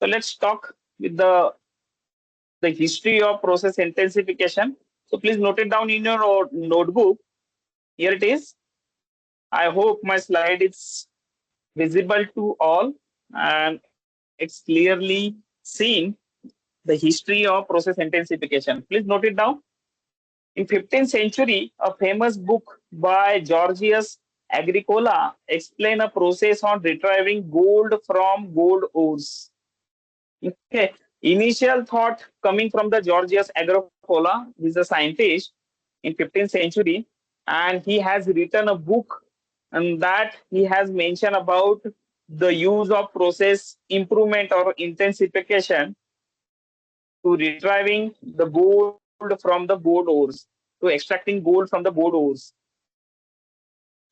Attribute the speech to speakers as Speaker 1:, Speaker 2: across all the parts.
Speaker 1: So let's talk with the history of process intensification. So please note it down in your notebook. Here it is. I hope my slide is visible to all and it's clearly seen the history of process intensification. Please note it down. In 15th century, a famous book by Georgius Agricola explained a process on retrieving gold from gold ores. Okay. Initial thought coming from the Georgius Agricola, he's a scientist in 15th century, and he has written a book and that he has mentioned about the use of process improvement or intensification to retrieving the gold from the gold ores, to extracting gold from the gold ores.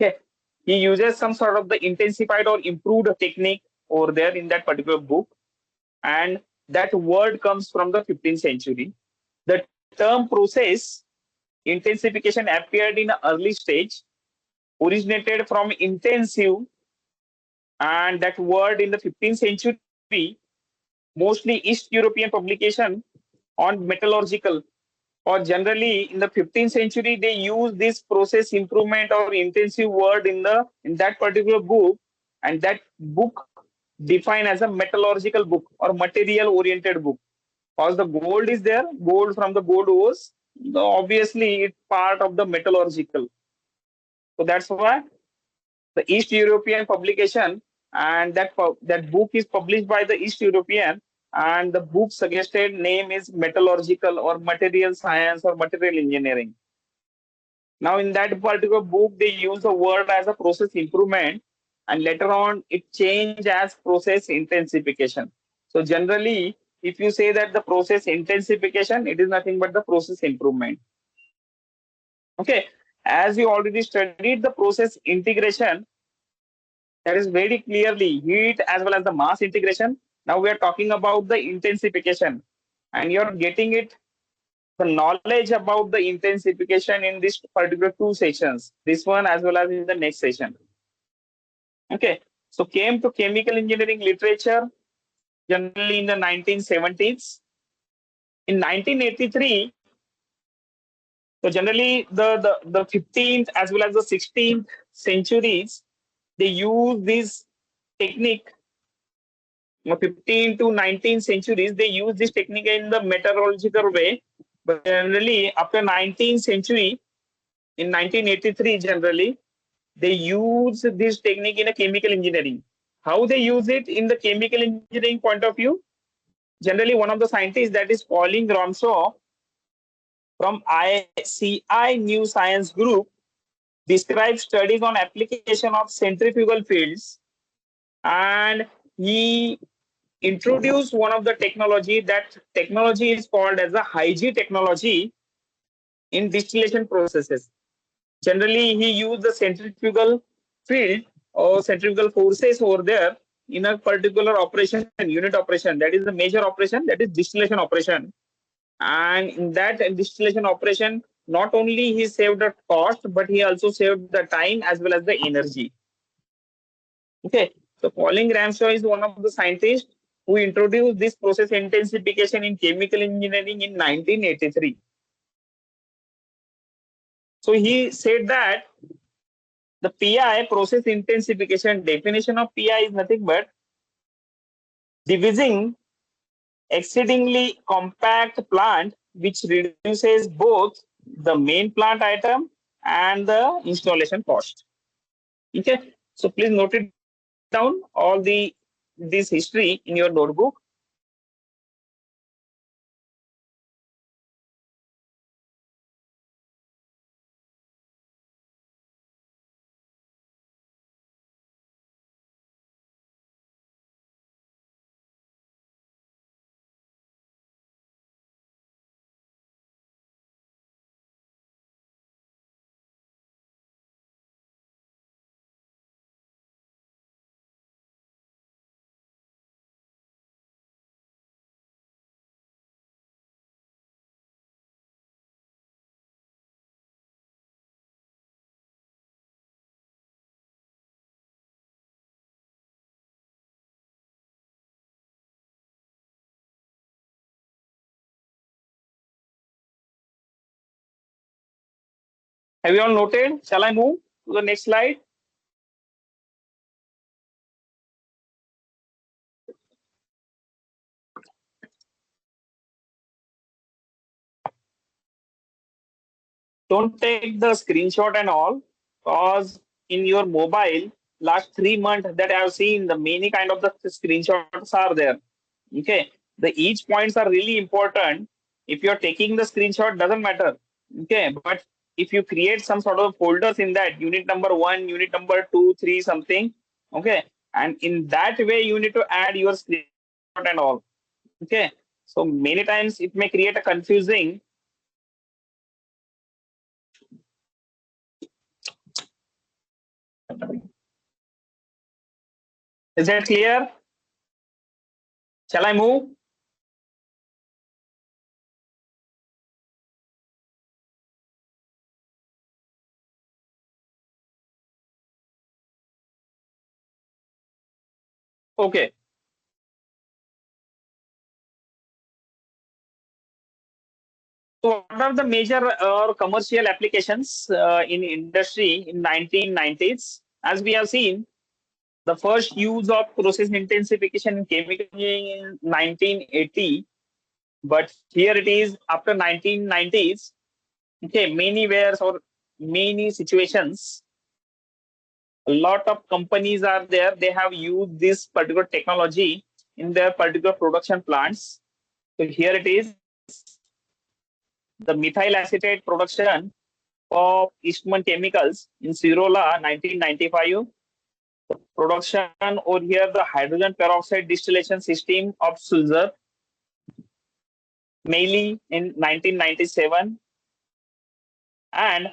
Speaker 1: Okay. He uses some sort of the intensified or improved technique over there in that particular book. And that word comes from the 15th century. The term process intensification appeared in an early stage, originated from intensive, and that word in the 15th century, mostly East European publication on metallurgical, or generally in the 15th century they use this process improvement or intensive word in that particular book, and that book defined as a metallurgical book or material oriented book. Because the gold is there, gold from the gold ores, obviously it's part of the metallurgical. So that's why the East European publication, and that book is published by the East European, and the book suggested name is metallurgical or material science or material engineering. Now in that particular book they use the word as a process improvement, and later on it changed as process intensification. So generally if you say that the process intensification, it is nothing but the process improvement. Okay, as you already studied the process integration, that is very clearly heat as well as the mass integration. Now we are talking about the intensification, and you're getting it the knowledge about the intensification in this particular two sessions, this one as well as in the next session. Okay, so came to chemical engineering literature generally in the 1970s. In 1983, so generally the 15th as well as the 16th centuries, they use this technique. 15th to 19th centuries, they use this technique in the metallurgical way. But generally, after 19th century, in 1983, generally, they use this technique in a chemical engineering. How they use it in the chemical engineering point of view? Generally, one of the scientists, that is Pauline Gramshaw from ICI New Science Group, describes studies on application of centrifugal fields, and he introduced one of the technology. That technology is called as a high G technology in distillation processes. Generally, he used the centrifugal field or centrifugal forces over there in a particular operation, unit operation. That is the major operation, that is distillation operation. And in that distillation operation, not only he saved the cost, but he also saved the time as well as the energy. Okay, so Pauline Gramshaw is one of the scientists who introduced this process intensification in chemical engineering in 1983. So he said that the PI, process intensification, definition of PI is nothing but devising exceedingly compact plant which reduces both the main plant item and the installation cost. Okay, so please note it down all this history in your notebook. Have you all noted? Shall I move to the next slide? Don't take the screenshot and all, because in your mobile, last 3 months that I have seen, the many kind of the screenshots are there. Okay, the each points are really important. If you're taking the screenshot, doesn't matter. Okay, but if you create some sort of folders in that unit number 1, unit number 2, 3, something, okay, and in that way you need to add your screenshot and all. Okay, so many times it may create a confusing. Is that clear? Shall I move? Okay. So what are the major or commercial applications in industry in 1990s? As we have seen, the first use of process intensification in chemical engineering in 1980, but here it is after 1990s. Okay, many wares or many situations, a lot of companies are there. They have used this particular technology in their particular production plants. So here it is, the methyl acetate production of Eastman Chemicals in Sirola, 1995. The production over here, the hydrogen peroxide distillation system of Sulzer, mainly in 1997, and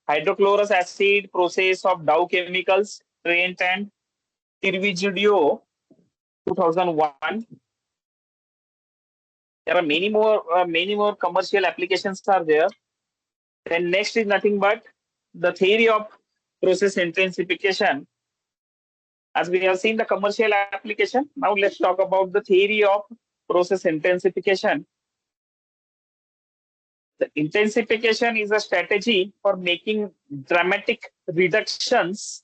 Speaker 1: hydrochlorous acid process of Dow Chemicals, Trent and Tirvigidio, 2001. There are many more commercial applications are there. Then next is nothing but the theory of process intensification. As we have seen the commercial application, now let's talk about the theory of process intensification. The intensification is a strategy for making dramatic reductions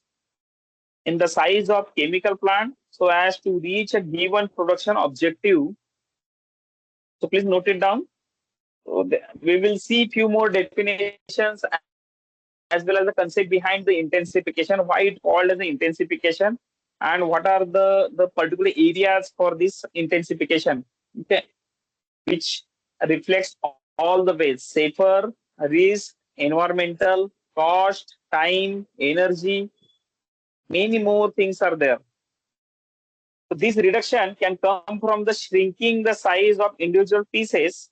Speaker 1: in the size of chemical plant so as to reach a given production objective. So please note it down. So we will see few more definitions as well as the concept behind the intensification, why it called as the intensification, and what are the particular areas for this intensification. Okay, which reflects all the ways: safer, risk, environmental, cost, time, energy, many more things are there. So this reduction can come from the shrinking the size of individual pieces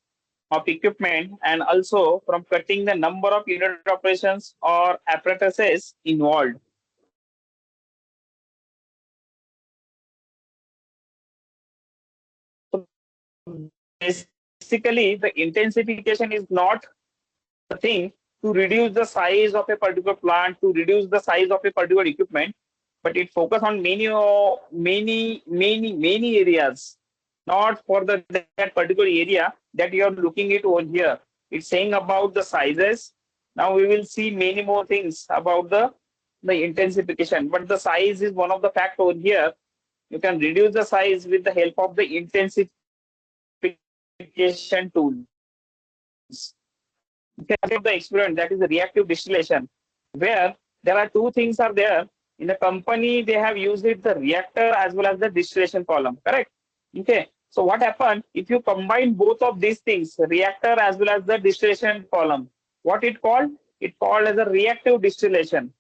Speaker 1: of equipment and also from cutting the number of unit operations or apparatuses involved. So basically, the intensification is not the thing to reduce the size of a particular plant, to reduce the size of a particular equipment, but it focus on many areas, not for that particular area that you are looking at over here. It's saying about the sizes. Now we will see many more things about the intensification, but the size is one of the fact over here. You can reduce the size with the help of the intensification tools. You can take the experiment, that is the reactive distillation, where there are two things are there. In the company, they have used it the reactor as well as the distillation column, correct? Okay. So what happened if you combine both of these things, reactor as well as the distillation column? What it called? It called as a reactive distillation.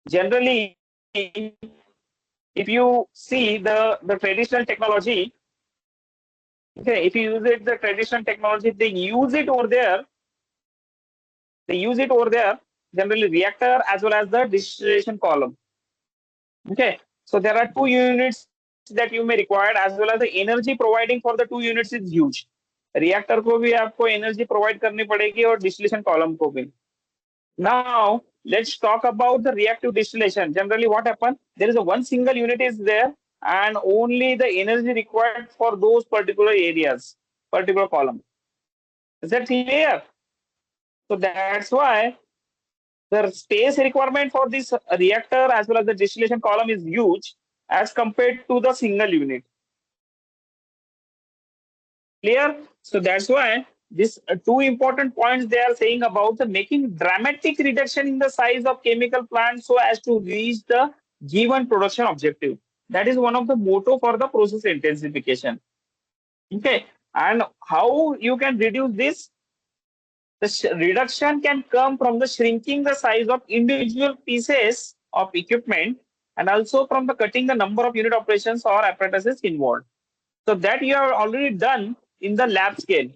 Speaker 1: Generally, if you see the traditional technology, okay, if you use it the traditional technology, they use it over there. They use it over there, generally reactor as well as the distillation column. Okay, so there are two units that you may require as well as the energy providing for the two units is huge. Reactor को भी आपको energy provide करनी पड़ेगी और distillation column को भी. Now let's talk about the reactive distillation. Generally, what happens? There is a one single unit is there, and only the energy required for those particular areas, particular column. Is that clear? So that's why the space requirement for this reactor as well as the distillation column is huge as compared to the single unit. Clear? So that's why these two important points they are saying about the making dramatic reduction in the size of chemical plants so as to reach the given production objective. That is one of the motto for the process intensification. Okay, and how you can reduce this? The reduction can come from the shrinking the size of individual pieces of equipment and also from the cutting the number of unit operations or apparatuses involved. So that you have already done in the lab scale.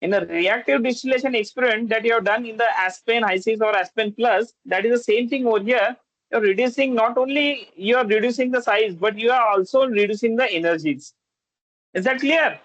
Speaker 1: In a reactive distillation experiment that you have done in the Aspen High-6 or Aspen Plus, that is the same thing over here. You're reducing, not only you are reducing the size, but you are also reducing the energies. Is that clear?